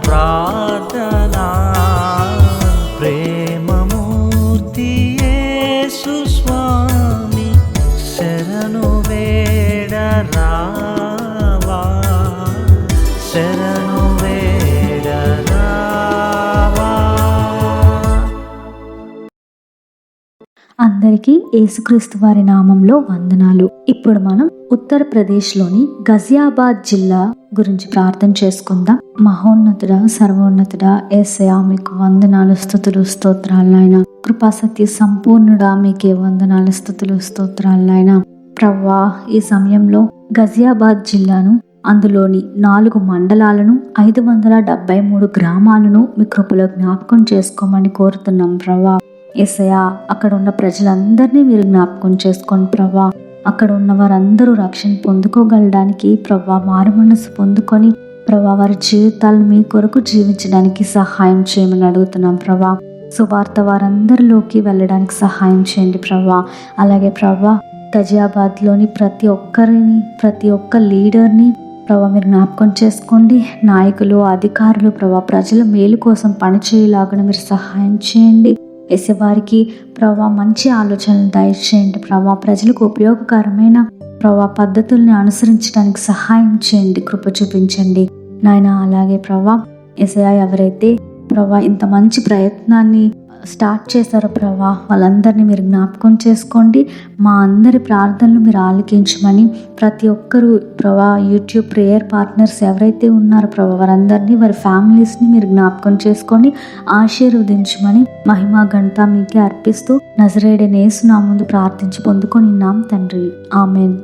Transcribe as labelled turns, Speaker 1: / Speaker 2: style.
Speaker 1: ప్రార్థనా. ప్రేమమూర్తి యేసు స్వామి శరణు వేడరావా, శరణు వేడరావా.
Speaker 2: అందరికీ యేసుక్రీస్తు వారి నామంలో వందనాలు. ఇప్పుడు మనం ఉత్తరప్రదేశ్లోని గజియాబాద్ జిల్లా గురించి ప్రార్థన చేసుకుందాం. మహోన్నతుడా, సర్వోన్నతుడా యేసయ్యా, మీకు వందనాలు, స్తుతులు, స్తోత్రాలు నాయన. కృపా సత్య సంపూర్ణుడా, మీకే వందనాలు, స్తుతులు, స్తోత్రాలు నాయన. ప్రవ్వా, ఈ సమయంలో గజియాబాద్ జిల్లాను, అందులోని 4 మండలాలను, 573 గ్రామాలను మీ కృపలో జ్ఞాపకం చేసుకోమని కోరుతున్నాం ప్రవ్వా. యేసయ్యా, అక్కడ ఉన్న ప్రజలందరినీ మీరు జ్ఞాపకం చేసుకోండి ప్రవ్వా. అక్కడ ఉన్న వారందరూ రక్షణ పొందుకోగలడానికి ప్రవ్వా, మారు మనసు పొందుకొని ప్రవ్వా, వారి జీవితాలను మీ కొరకు జీవించడానికి సహాయం చేయమని అడుగుతున్నాం ప్రవ్వా. సువార్త వారందరిలోకి వెళ్ళడానికి సహాయం చేయండి ప్రవ్వా. అలాగే ప్రవ్వా, గజియాబాద్లోని ప్రతి ఒక్క లీడర్ని ప్రభా మీరు జ్ఞాపకం చేసుకోండి. నాయకులు, అధికారులు ప్రభా, ప్రజల మేలు కోసం పనిచేయలాగా మీరు సహాయం చేయండి. వారికి ప్రభా మంచి ఆలోచనలు దయచేయండి ప్రభా. ప్రజలకు ఉపయోగకరమైన ప్రభా పద్ధతుల్ని అనుసరించడానికి సహాయం చేయండి, కృప చూపించండి నాయన. అలాగే ప్రభా, యేసయ్యా, ఎవరైతే ప్రభా ఇంత మంచి ప్రయత్నాన్ని స్టార్ట్ చేశారో ప్రభా, వాళ్ళందరినీ మీరు జ్ఞాపకం చేసుకోండి. మా అందరి ప్రార్థనలు మీరు ఆలకించమని, ప్రతి ఒక్కరూ ప్రభా యూట్యూబ్ ప్రేయర్ పార్ట్నర్స్ ఎవరైతే ఉన్నారో ప్రభా, వారందరినీ, వారి ఫ్యామిలీస్ని మీరు జ్ఞాపకం చేసుకొని ఆశీర్వదించమని మహిమ ఘనత మీకే అర్పిస్తూ నజరేయుడైన యేసు నామమున ప్రార్థించి పొందుకొని ఉన్నాం తండ్రి. ఆమెన్.